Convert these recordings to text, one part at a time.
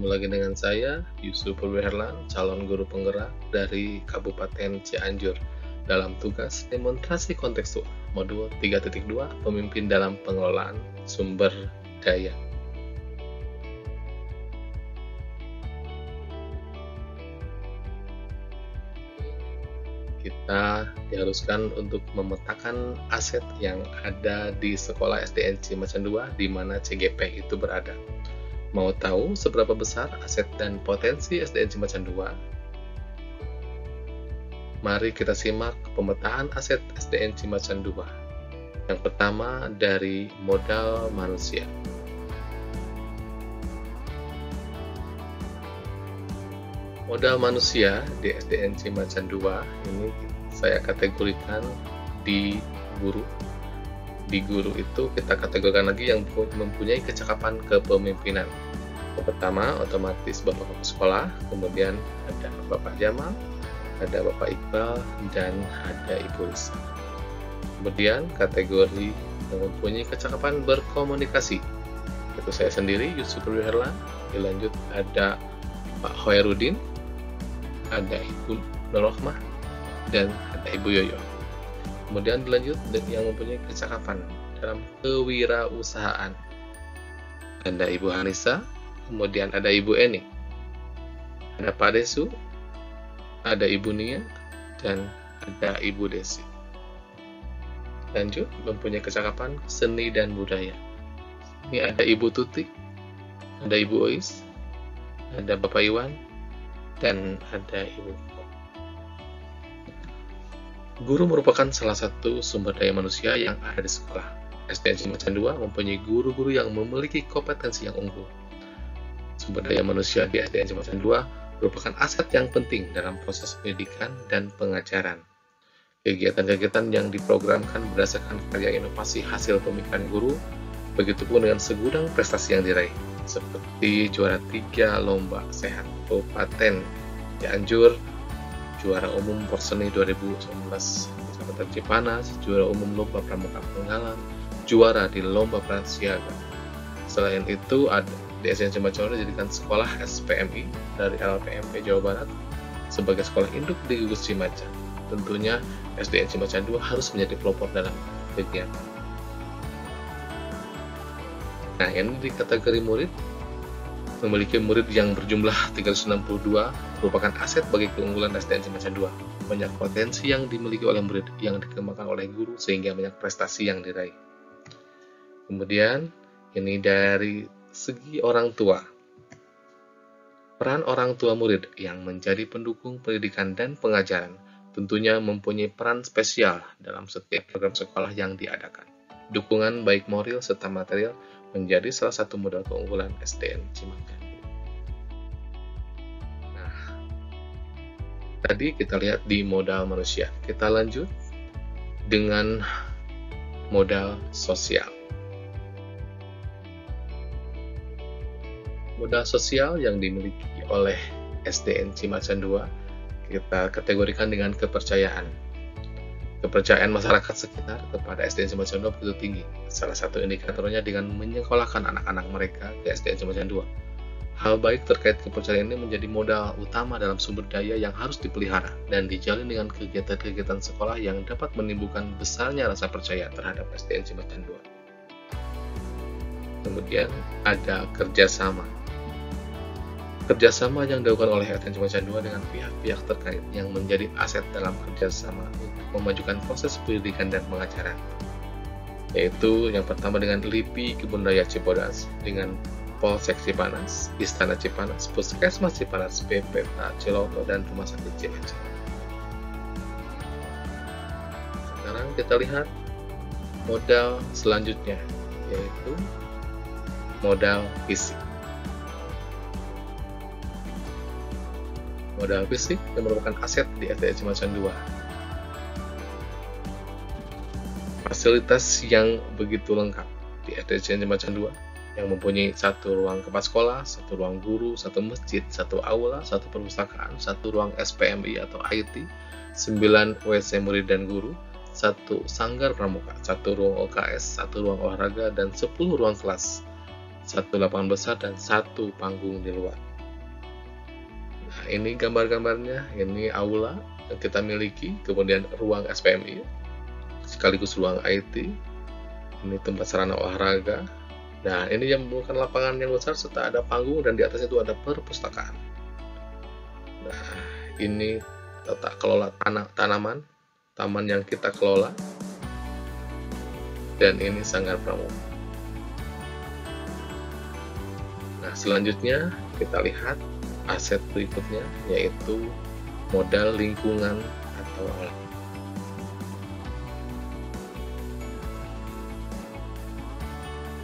Ketemu lagi dengan saya, Yusuf Purwiherlan, calon guru penggerak dari Kabupaten Cianjur dalam tugas demonstrasi kontekstual modul 3.2 Pemimpin dalam Pengelolaan Sumber Daya. Kita diharuskan untuk memetakan aset yang ada di sekolah SDN Cimacan 2 di mana CGP itu berada. Mau tahu seberapa besar aset dan potensi SDN Cimacan 2? Mari kita simak pemetaan aset SDN Cimacan 2. Yang pertama dari modal manusia. Modal manusia di SDN Cimacan 2 ini saya kategorikan di guru. Di guru itu kita kategorikan lagi yang mempunyai kecakapan kepemimpinan. Yang pertama otomatis Bapak-Bapak sekolah, kemudian ada Bapak Jamal, ada Bapak Iqbal, dan ada Ibu Risa. Kemudian kategori yang mempunyai kecakapan berkomunikasi, itu saya sendiri, Yusuf Purwiherlan. Dilanjut ada Pak Hoerudin, ada Ibu Nurrohmah, dan ada Ibu Yoyo. Kemudian dilanjut yang mempunyai kecakapan dalam kewirausahaan, ada Ibu Hanisa, kemudian ada Ibu Eni, ada Pak Desu, ada Ibu Nia, dan ada Ibu Desi. Lanjut mempunyai kecakapan seni dan budaya. Ini ada Ibu Tuti, ada Ibu Ois, ada Bapak Iwan, dan ada Ibu. Guru merupakan salah satu sumber daya manusia yang ada di sekolah. SDN Cimacan 2 mempunyai guru-guru yang memiliki kompetensi yang unggul. Sumber daya manusia di SDN Cimacan 2 merupakan aset yang penting dalam proses pendidikan dan pengajaran. Kegiatan-kegiatan yang diprogramkan berdasarkan karya inovasi hasil pemikiran guru, begitupun dengan segudang prestasi yang diraih, seperti juara 3 Lomba Sehat Kabupaten Cianjur, juara umum Porseni 2019 Kecamatan Cipanas, juara umum Lomba Pramuka Penggalan, juara di Lomba Prasiaga. Selain itu, ada di SDN Cimacan 2 dijadikan sekolah SPMI dari LPMP Jawa Barat sebagai sekolah induk di gugus Cimacan. Tentunya SDN Cimacan 2 harus menjadi pelopor dalam kegiatan. Nah, ini di kategori murid, memiliki murid yang berjumlah 362 merupakan aset bagi keunggulan SDN Cimacan 2. Banyak potensi yang dimiliki oleh murid yang dikembangkan oleh guru sehingga banyak prestasi yang diraih. Kemudian ini dari segi orang tua. Peran orang tua murid yang menjadi pendukung pendidikan dan pengajaran tentunya mempunyai peran spesial dalam setiap program sekolah yang diadakan. Dukungan baik moral serta material menjadi salah satu modal keunggulan SDN Cimacan. Nah, tadi kita lihat di modal manusia. Kita lanjut dengan modal sosial. Modal sosial yang dimiliki oleh SDN Cimacan 2 kita kategorikan dengan kepercayaan. Kepercayaan masyarakat sekitar kepada SDN Cimacan 2 begitu tinggi. Salah satu indikatornya dengan menyekolahkan anak-anak mereka ke SDN Cimacan 2. Hal baik terkait kepercayaan ini menjadi modal utama dalam sumber daya yang harus dipelihara dan dijalin dengan kegiatan-kegiatan sekolah yang dapat menimbulkan besarnya rasa percaya terhadap SDN Cimacan 2. Kemudian ada kerjasama. Kerjasama yang dilakukan oleh SDN Cimacan 2 dengan pihak-pihak terkait yang menjadi aset dalam kerjasama untuk memajukan proses pendidikan dan pengajaran, yaitu yang pertama dengan LIPI Kebun Raya Cibodas, dengan Polsek Cipanas, Istana Cipanas, Puskesmas Cipanas, PPK Ciloto, dan Rumah Sakit Cimacan. Sekarang kita lihat modal selanjutnya, yaitu modal fisik. Modal fisik yang merupakan aset di SDN Cimacan 2. Fasilitas yang begitu lengkap di SDN Cimacan 2 yang mempunyai satu ruang kepala sekolah, satu ruang guru, satu masjid, satu aula, satu perpustakaan, satu ruang SPMI atau IT, 9 WC murid dan guru, satu sanggar pramuka, satu ruang OKS, satu ruang olahraga, dan 10 ruang kelas, satu lapangan besar dan satu panggung di luar. Nah, ini gambar-gambarnya, ini aula yang kita miliki, kemudian ruang SPMI, sekaligus ruang IT, ini tempat sarana olahraga. Nah, ini yang merupakan lapangan yang besar serta ada panggung dan di atasnya itu ada perpustakaan. Nah, ini tata kelola tanaman, taman yang kita kelola, dan ini sanggar pramuka. Nah, selanjutnya kita lihat aset berikutnya, yaitu modal lingkungan atau alam.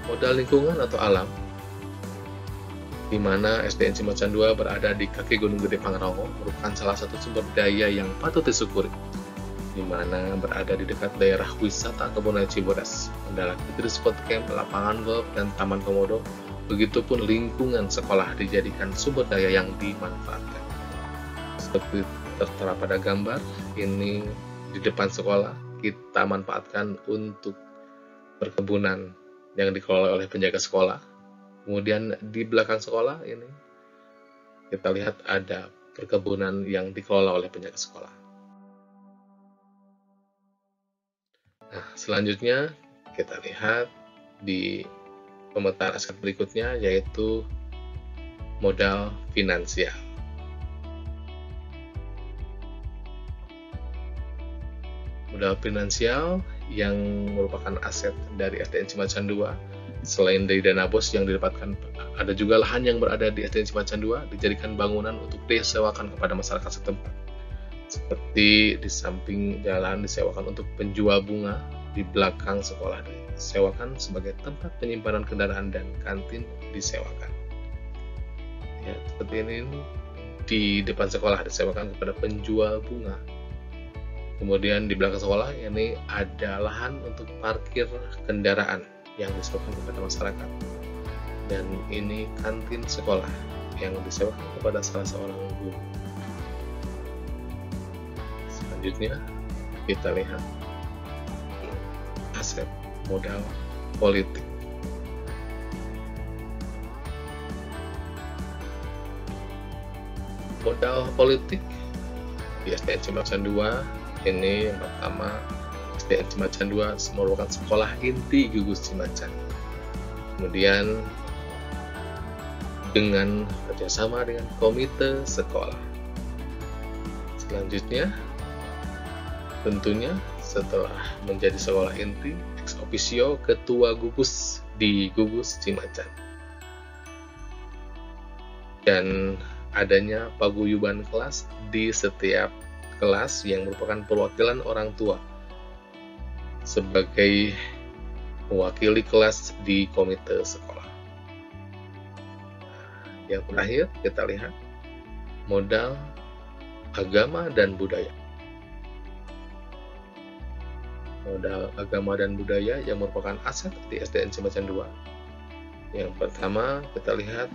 Modal lingkungan atau alam, di mana SDN Cimacan 2 berada di kaki Gunung Gede Pangrango, merupakan salah satu sumber daya yang patut disyukuri, di mana berada di dekat daerah wisata Kebun Raya Cibodas, adalah Putri Sport Camp, lapangan golf, dan Taman Komodo. Begitupun lingkungan sekolah dijadikan sumber daya yang dimanfaatkan. Seperti tertera pada gambar, ini di depan sekolah kita manfaatkan untuk perkebunan yang dikelola oleh penjaga sekolah. Kemudian di belakang sekolah ini kita lihat ada perkebunan yang dikelola oleh penjaga sekolah. Nah, selanjutnya kita lihat di pemetaan aset berikutnya, yaitu modal finansial. Modal finansial yang merupakan aset dari SDN Cimacan 2, selain dari dana BOS yang didapatkan, ada juga lahan yang berada di SDN Cimacan 2 dijadikan bangunan untuk disewakan kepada masyarakat setempat. Seperti di samping jalan disewakan untuk penjual bunga, di belakang sekolah disewakan sebagai tempat penyimpanan kendaraan, dan kantin disewakan. Ya, seperti ini di depan sekolah disewakan kepada penjual bunga. Kemudian di belakang sekolah ini ada lahan untuk parkir kendaraan yang disewakan kepada masyarakat. Dan ini kantin sekolah yang disewakan kepada salah seorang guru. Selanjutnya kita lihat aset modal politik. Modal politik di SDN Cimacan 2 ini yang pertama, SDN Cimacan 2 merupakan sekolah inti gugus Cimacan. Kemudian dengan kerjasama dengan komite sekolah. Selanjutnya, tentunya setelah menjadi sekolah inti, ex officio ketua gugus di gugus Cimacan. Dan adanya paguyuban kelas di setiap kelas yang merupakan perwakilan orang tua sebagai mewakili kelas di komite sekolah. Yang terakhir kita lihat modal agama dan budaya. Modal agama dan budaya yang merupakan aset di SDN Cimacan 2. Yang pertama kita lihat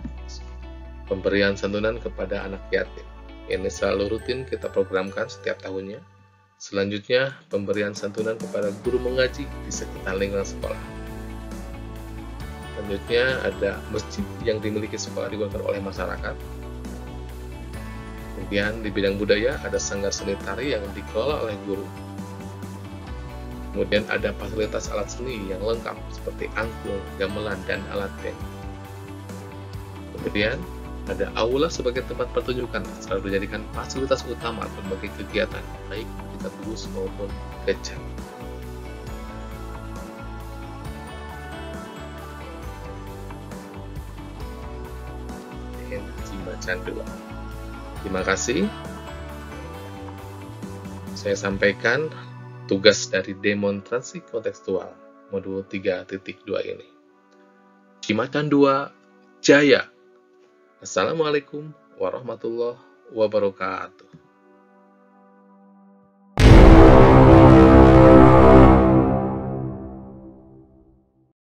pemberian santunan kepada anak yatim. Ini selalu rutin kita programkan setiap tahunnya. Selanjutnya, pemberian santunan kepada guru mengaji di sekitar lingkungan sekolah. Selanjutnya, ada masjid yang dimiliki sekolah digunakan oleh masyarakat. Kemudian, di bidang budaya, ada sanggar seni tari yang dikelola oleh guru. Kemudian, ada fasilitas alat seni yang lengkap seperti angklung, gamelan, dan alat band. Kemudian, ada aula sebagai tempat pertunjukan, selalu dijadikan fasilitas utama berbagai kegiatan, baik tingkat gugus maupun kecil. Cimacan 2. Terima kasih. Saya sampaikan tugas dari demonstrasi kontekstual modul 3.2 ini. Cimacan 2 Jaya. Assalamualaikum warahmatullahi wabarakatuh.